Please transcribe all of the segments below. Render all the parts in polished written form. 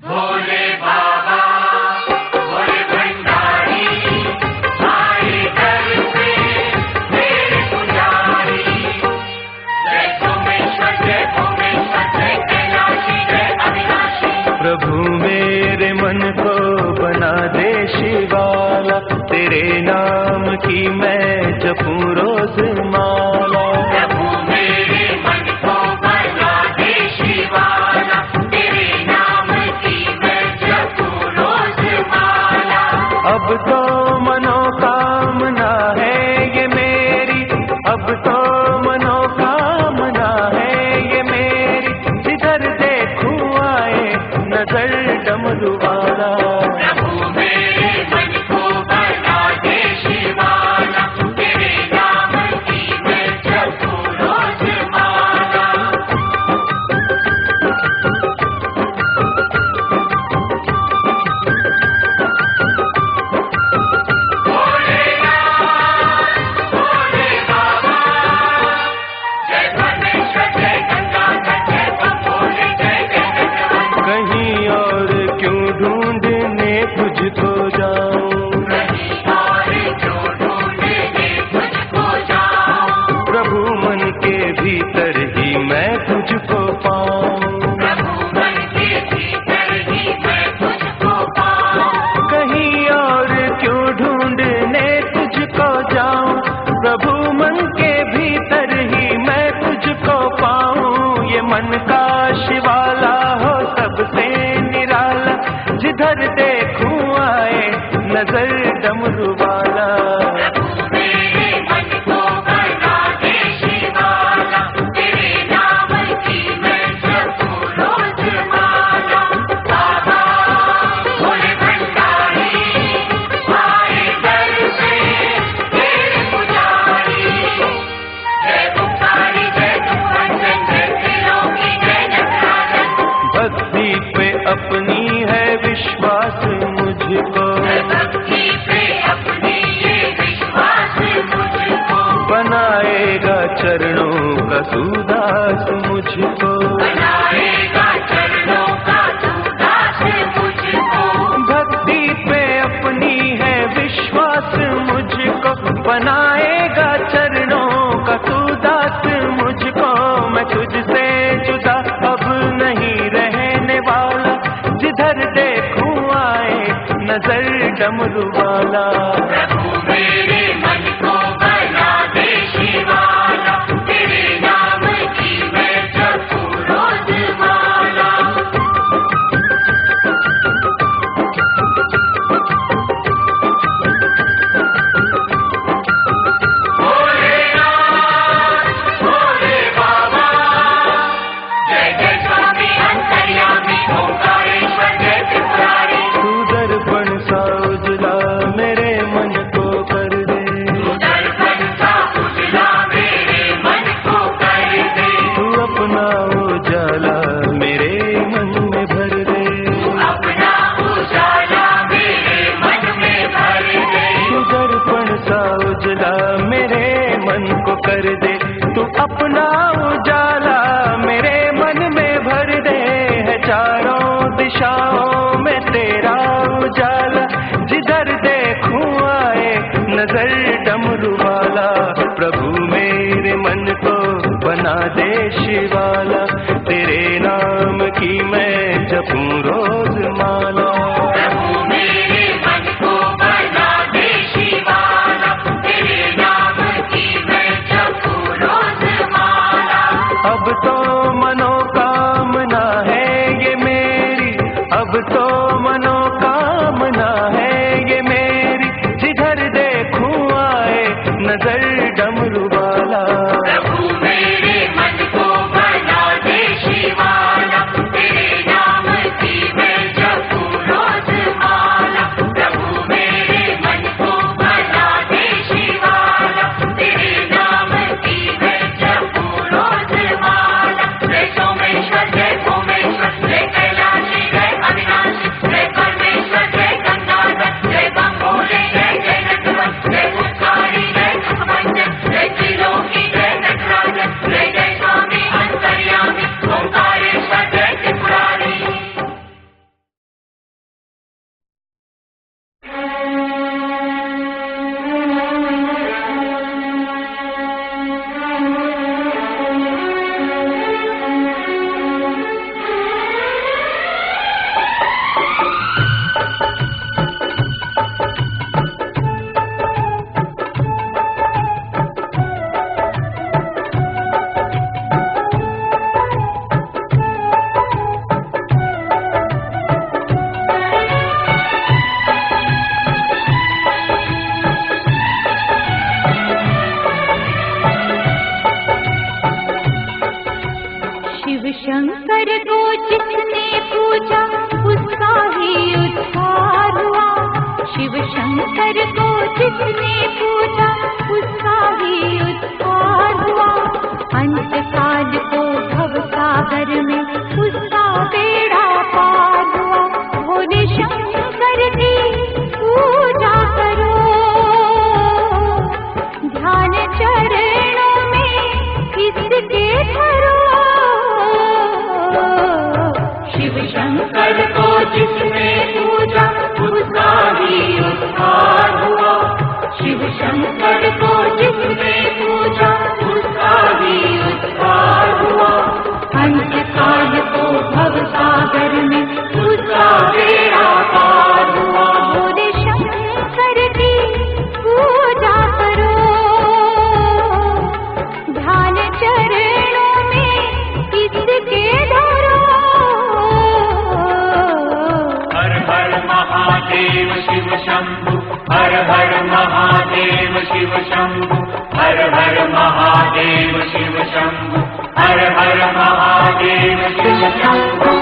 भोले बाबा भोले भंडारी आए दर पे मेरे पुजारी। जय सोमेश्वर जय भोमेश्वर जय कैलाशी जय अविनाशी। प्रभु मेरे मन को बना दे शिवाला, तेरे नाम की मैं जपूं रोज माला। प्रभु मेरे मन को बना दे शिवाला, तेरे नाम की मैं जपूं रोज माला। अब तो मनोकामना है ये मेरी, अब तो मनोकामना है ये मेरी, जिधर देखूं आए नजर डमरू वाला। प्रभु मेरे मन को बना दे शिवाला, तेरे नाम की मैं जपूं रोज माला। भोलेनाथ भोले बाबा जय परमेश्वर जय गंगाधर जय भोले जय गंगाधर। कहीं और क्यों ढूंढने तुझको जाऊं, कहीं और क्यों ढूंढने तुझको जाऊं। प्रभु मन के भीतर ही मैं तुझको पाऊं। प्रभु मन के भीतर ही मैं तुझको पाऊं। कहीं और क्यों ढूंढने तुझको जाऊं, प्रभु मन के भीतर ही मैं तुझको पाऊं। ये मन का शिवाला हो सबसे निराला, जिधर देखूं आए नजर डमरू वाला। प्रभु मेरे मन को बना दे शिवाला, तेरे नाम की मैं जपूं रोज माला। बाबा भोले भंडारी आए दर पे मेरे पुजारी। जय बुखारी जय दुखभंजन जय त्रिलोकी जय नटराजन। भक्ति पे अपनी है विश्वास मुझको, भक्ति पे अपनी ये विश्वास मुझको। बनाएगा चरणों का सुदास मुझको। बनाएगा चरणों का तू दास मुझको। भक्ति पे अपनी है विश्वास मुझको, बनाएगा चरणों का तू दास मुझको। मैं तुझसे जुदा अब नहीं रहने वाला, जिधर देखूं आए नजर डमरू वाला। प्रभु मेरे मन को बना दे शिवाला, तेरे नाम की मैं जपूं रोज माला। भोलेनाथ भोले बाबा जय जय स्वामी अंतर्यामी ओंकारेश्वर जय त्रिपुरारी। तू दर्पण सा उजला मेरे मन को कर दे, तू दर्पण सा उजला मेरे मन को कर दे। तू अपना उजाला मेरे मन में भर दे। तू अपना उजाला मेरे मन में भर दे। तू दर्पण सा उजला मेरे मन को कर दे, तू अपना उजाला मेरे मन में भर दे। है चारों दिशाओं में तेरा उजाला, जिधर देखूं आए नजर डमरू वाला। प्रभु मेरे मन को बना दे शिवाला, तेरे नाम की मैं जपूं रोज माला। प्रभु मेरे मन को बना दे शिवाला, तेरे नाम की मैं जपूं रोज माला। अब तो मनोकामना है ये मेरी, अब जिसने पूजा उसका ही उद्धार हुआ। शिव शंकर को जिसने पूजा उसका ही उद्धार हुआ। अंत काल को भव सागर में उसका बेड़ा पार हुआ। भोले शंकर की पूजा करो, ध्यान चरणों में इसके धरो। शिव शंकर को जिसने पूजा उसका ही उद्धार हुआ। शिव शंकर को जिसने पूजा उसका ही उद्धार हुआ। अंत काल को भव सागर में उसका बेड़ा पार हुआ। भोले शंकर की पूजा करो, ध्यान चरणों में इसके धरो। हर हर महादेव शिव शंभु, हर हर महादेव शिव शंभु, हर हर महादेव शिव शंभु, हर हर महादेव शिव शंभु।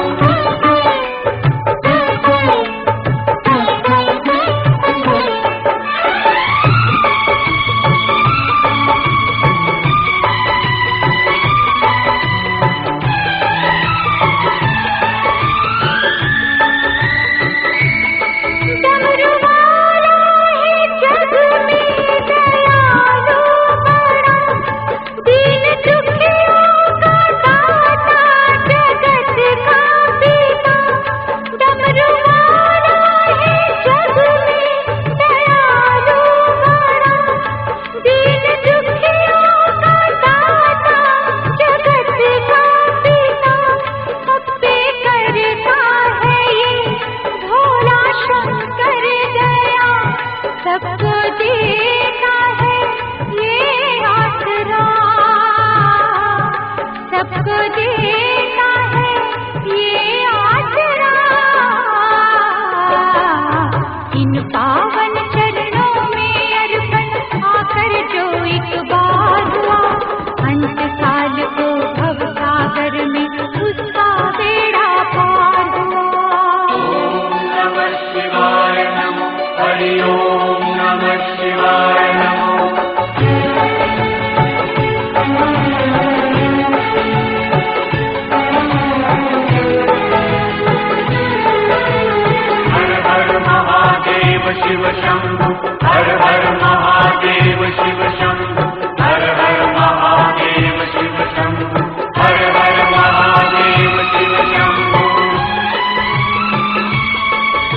शिव शंभु, हर हर महादेव शिव शंभु, हर हर महादेव शिव शंभु, हर हर महादेव शिव शंभु।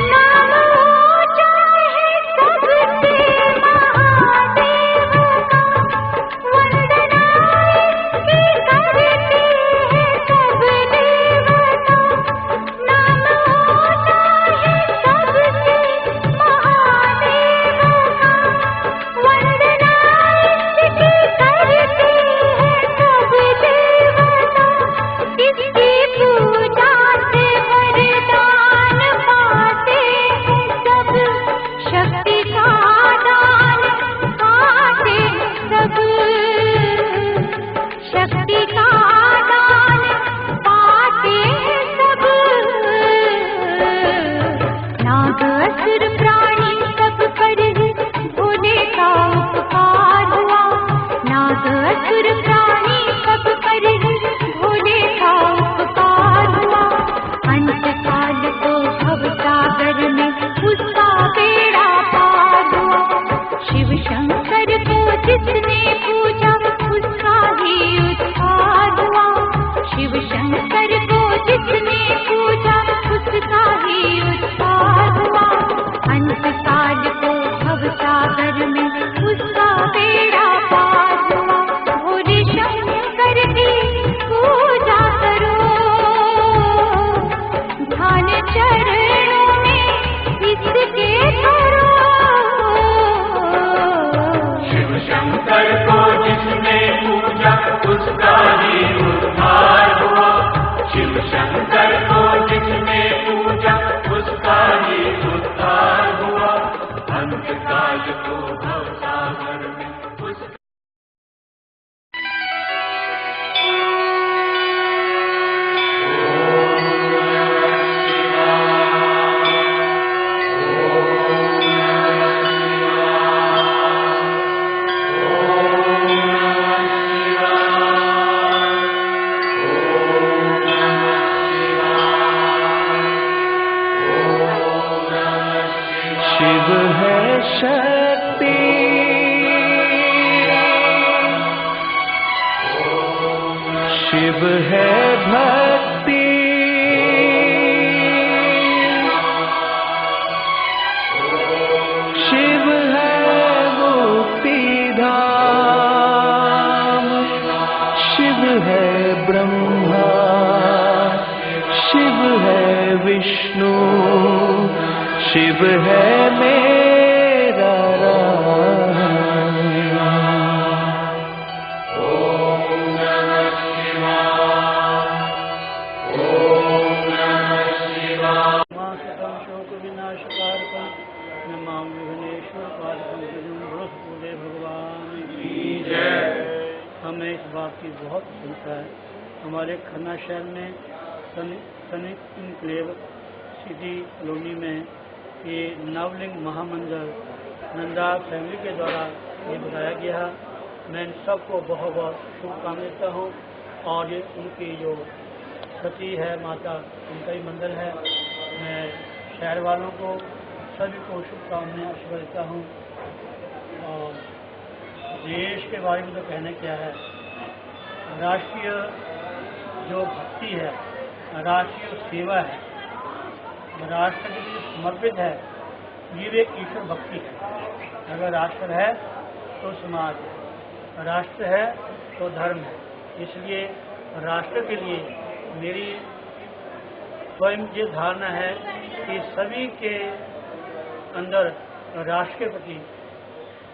नाम ऊंचा है सबसे महान, शक्ति, शिव है भक्ति, शिव है मुक्ति धाम, शिव है ब्रह्मा, शिव है विष्णु, शिव है मेरा राम। शोक विनाशकारकं नमामि विघ्नेश्वर पादकं बृहस्पति भगवान की जय। हमें इस बात की बहुत चिंता है, हमारे खन्ना शहर में सनिक इनक्लेव सिटी कॉलोनी में ये नवलिंग महामंदिर नंदा फैमिली के द्वारा ये बताया गया। मैं इन सबको बहुत बहुत शुभकामनाएं देता हूँ और ये उनकी जो सती है माता उनका ही मंदिर है। मैं शहर वालों को सभी को शुभकामनाएं आशीर्वाद देता हूँ। और देश के बारे में तो कहने क्या है, राष्ट्रीय जो भक्ति है, राष्ट्रीय सेवा है, राष्ट्र के लिए समर्पित है, ये एक ईश्वर भक्ति है। अगर राष्ट्र है तो समाज है, राष्ट्र है तो धर्म है। इसलिए राष्ट्र के लिए मेरी स्वयं ये धारणा है कि सभी के अंदर राष्ट्र के प्रति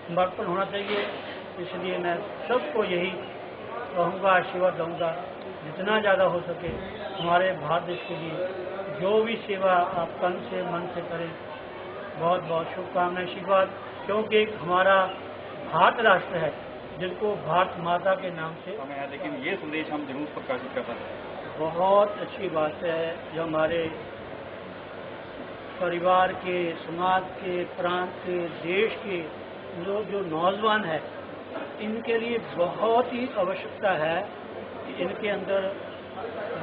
समर्पण होना चाहिए। इसलिए मैं सबको यही कहूँगा, आशीर्वाद दूँगा, जितना ज़्यादा हो सके हमारे भारत देश के लिए जो भी सेवा आप तन से मन से करें। बहुत बहुत शुभकामनाएं, आशीर्वाद, क्योंकि हमारा भारत राष्ट्र है जिनको भारत माता के नाम से हमें है, लेकिन ये संदेश हम जरूर प्रकाशित कर सकते हैं। बहुत अच्छी बात है जो हमारे परिवार के, समाज के, प्रांत के, देश के जो नौजवान है, इनके लिए बहुत ही आवश्यकता है कि इनके अंदर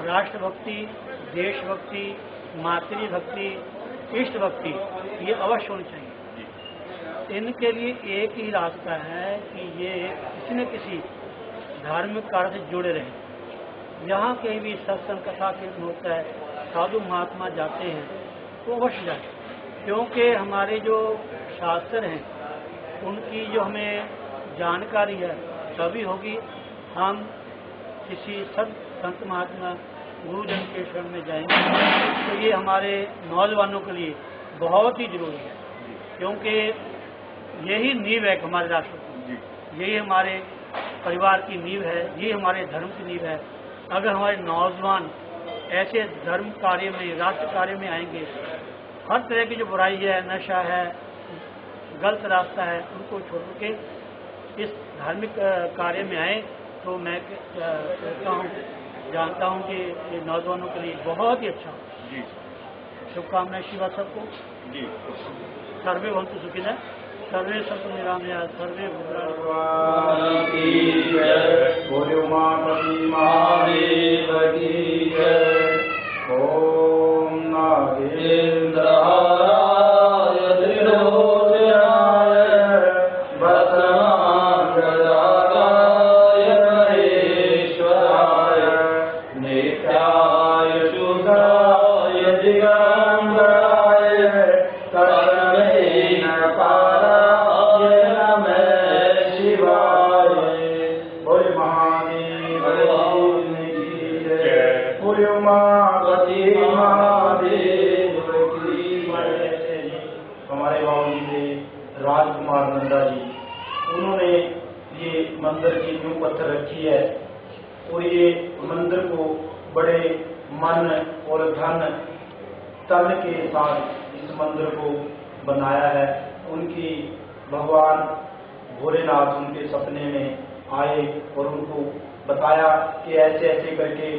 राष्ट्रभक्ति, देशभक्ति, मातृभक्ति, इष्ट भक्ति ये अवश्य होनी चाहिए। इनके लिए एक ही रास्ता है कि ये किसी न किसी धार्मिक कार्य से जुड़े रहें। यहाँ कहीं भी सत्संग कथा कीर्तन होता है, साधु महात्मा जाते हैं तो अवश्य जाए, क्योंकि हमारे जो शास्त्र हैं उनकी जो हमें जानकारी है तभी होगी हम किसी संत महात्मा गुरुजन के शरण में जाएंगे। तो ये हमारे नौजवानों के लिए बहुत ही जरूरी है, क्योंकि यही नींव है हमारे राष्ट्र की, यही हमारे परिवार की नींव है, यही हमारे धर्म की नींव है। अगर हमारे नौजवान ऐसे धर्म कार्य में, राष्ट्र कार्य में आएंगे, हर तरह की जो बुराई है, नशा है, गलत रास्ता है, उनको छोड़ के इस धार्मिक कार्य में आए, तो मैं सोचता हूँ, जानता हूँ कि ये नौजवानों के लिए बहुत ही अच्छा हो। शुभकामनाएं शिवा सबको। सर्वे भवन्तु सुखिनः, सर्वे सन्तु निरामयाः, सर्वे बोलो माता महादेव की जय। ओम नागेन्द्राय त्रिलोचनाय भस्मांगदाय महेश्वराय नित्याय शुद्धाय दिगंबराय कर्णवेन पाराय नमः शिवाय। बोलो महादेव की जय। बोलो माता महादेव की जय। हमारे बाबू जी थे राजकुमार नंदा जी, उन्होंने ये मंदिर की नींव पत्थर रखी है और ये मंदिर को बड़े मन और धन तन के साथ इस मंदिर को बनाया है। उनकी भगवान भोलेनाथ उनके सपने में आए और उनको बताया कि ऐसे ऐसे करके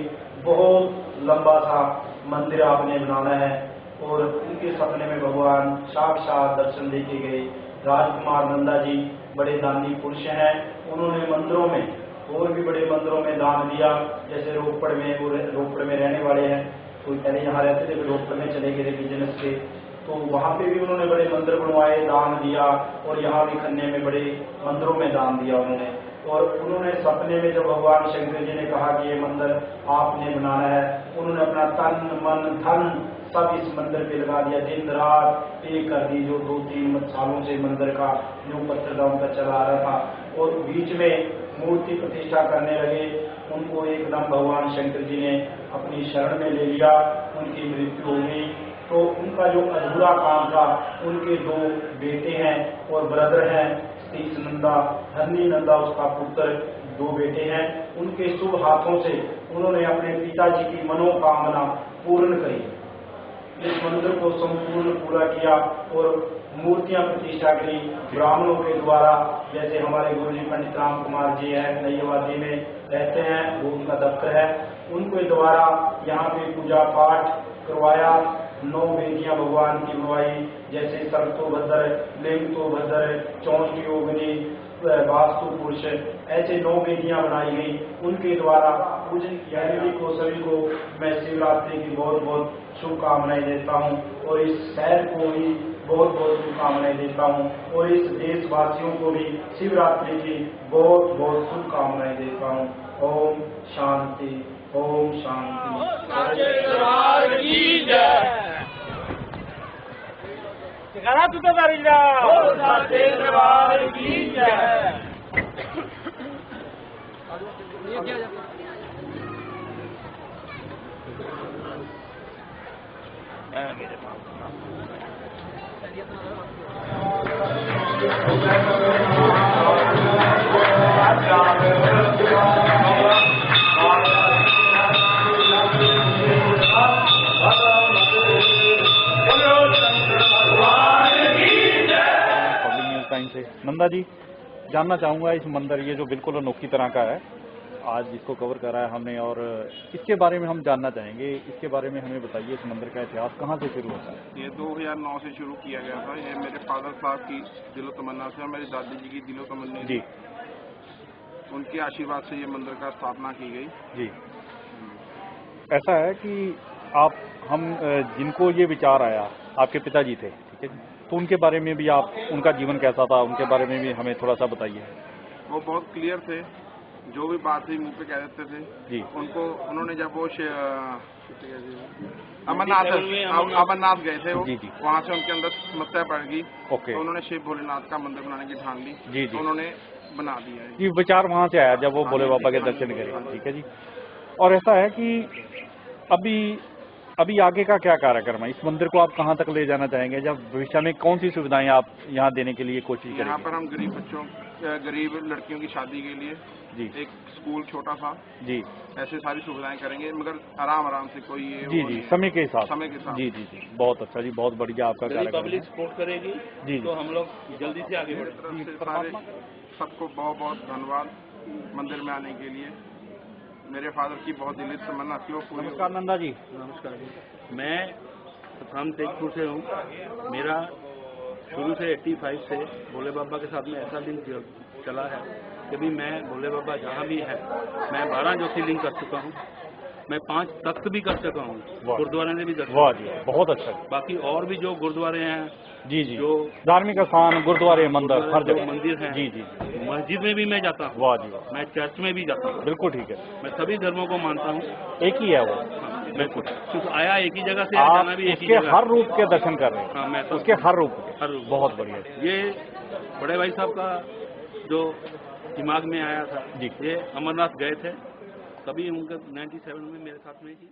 बहुत लंबा सा मंदिर आपने बनाना है, और उनके सपने में भगवान साक्षात दर्शन देके गए। राजकुमार नंदा जी बड़े दानी पुरुष हैं, उन्होंने मंदिरों में और भी बड़े मंदिरों में दान दिया। जैसे रोपड़ में, वो रोपड़ में रहने वाले हैं, तो पहले यहाँ रहते थे, रोपड़ में चले गए बिजनेस के, तो वहाँ पे भी उन्होंने बड़े मंदिर बनवाए, दान दिया, और यहाँ भी खन्ने में बड़े मंदिरों में दान दिया उन्होंने। और उन्होंने सपने में जब भगवान शंकर जी ने कहा कि ये मंदिर आपने बनाना है, उन्होंने अपना तन मन धन सब इस मंदिर पे लगा दिया, दिन रात एक कर दी। जो 2-3 सालों से मंदिर का जो पत्थर का उनका चला आ रहा था, और बीच में मूर्ति प्रतिष्ठा करने लगे, उनको एकदम भगवान शंकर जी ने अपनी शरण में ले लिया, उनकी मृत्यु हो गई। तो उनका जो अधूरा काम था, उनके 2 बेटे हैं और ब्रदर हैं, सतीश नंदा, धनी नंदा उसका पुत्र, 2 बेटे हैं। उनके शुभ हाथों से उन्होंने अपने पिताजी की मनोकामना पूर्ण करी, इस मंदिर को संपूर्ण पूरा किया और मूर्तियां प्रतिष्ठा करी ब्राह्मणों के द्वारा। जैसे हमारे गुरु जी पंडित राम कुमार जी हैं, नई आबादी में रहते हैं, वो उनका दफ्तर है, उनके द्वारा यहाँ पे पूजा पाठ करवाया। 9 वेदियां भगवान की बनवाई, जैसे सर्वतोभद्र, लिंगतोभद्र, चौंठ योगिनी, वास्तु पुरुष, ऐसे 9 वेदियां बनाई गई, उनके द्वारा पूजन किया। को सभी को मैं शिवरात्रि की बहुत बहुत शुभकामनाएं देता हूं, और इस शहर को भी बहुत बहुत शुभकामनाएं देता हूं, और इस देशवासियों को भी शिवरात्रि की बहुत बहुत शुभकामनाएं देता हूं। ओम शांति, ओम शांति। नंदा जी, जानना चाहूंगा इस मंदिर, ये जो बिल्कुल अनोखी तरह का है, आज इसको कवर करा है हमने, और इसके बारे में हम जानना चाहेंगे। इसके बारे में हमें बताइए, इस मंदिर का इतिहास कहाँ से शुरू होता है? ये 2009 से शुरू किया गया था। ये मेरे फादर साहब की दिलो तमन्ना से और मेरी दादी जी की दिलो तमन्ना जी, उनके आशीर्वाद से ये मंदिर का स्थापना की गई। जी, ऐसा है कि हम जिनको ये विचार आया, आपके पिताजी थे, ठीक है जी, तो उनके बारे में भी आप, उनका जीवन कैसा था, उनके बारे में भी हमें थोड़ा सा बताइए। वो बहुत क्लियर थे, जो भी बात थी मुंह पे कह देते थे जी। उनको उन्होंने जब वो अमरनाथ गए थे, वो वहाँ से उनके अंदर समस्या पड़ गई, तो उन्होंने शिव भोलेनाथ का मंदिर बनाने की ठान ली जी, तो उन्होंने बना दिया है। ये विचार वहाँ से आया जब वो भोले बाबा के दर्शन करे, ठीक है जी। और ऐसा है कि अभी आगे का क्या कार्यक्रम है? इस मंदिर को आप कहाँ तक ले जाना चाहेंगे? जब भविष्य में कौन सी सुविधाएं आप यहाँ देने के लिए कोशिश करेंगे? यहाँ पर हम गरीब बच्चों, गरीब लड़कियों की शादी के लिए जी एक स्कूल छोटा सा जी, ऐसे सारी सुविधाएं करेंगे, मगर आराम से, कोई ये जी समय के साथ जी, बहुत अच्छा जी, बहुत बढ़िया आपका कार्यक्रम। पब्लिक सपोर्ट करेगी जी, तो हम लोग जल्दी से आगे बढ़ेंगे। सबको बहुत बहुत धन्यवाद मंदिर में आने के लिए। मेरे फादर की बहुत दिली तमन्ना थी वो पूरी। नमस्कार नंदा जी। नमस्कार जी, मैं प्रथम तेजपुर से हूँ। मेरा शुरू से 85 से भोले बाबा के साथ में ऐसा लिंक चला है कि भी मैं भोले बाबा जहाँ भी है, मैं 12 ज्योतिर्लिंग कर चुका हूँ, मैं 5 तख्त भी कर चुका हूँ, गुरुद्वारे में भी कर चुका हूँ। बहुत अच्छा। बाकी और भी जो गुरुद्वारे हैं जी, जो धार्मिक स्थान, गुरुद्वारे, मंदिर, हर जगह मंदिर हैं जी, मस्जिद में भी मैं जाता हूँ, वाह जी, मैं चर्च में भी जाता हूँ। बिल्कुल ठीक है, मैं सभी धर्मों को मानता हूँ। एक ही है वो, बिल्कुल, क्योंकि आया एक ही जगह से, आप भी एक ही जगह, हर रूप के दर्शन कर रहे हैं। हाँ, मैं उसके हर रूप बहुत बढ़िया। ये बड़े भाई साहब का जो दिमाग में आया था जी, ये अमरनाथ गए थे, तभी उनका 97 में मेरे साथ में ही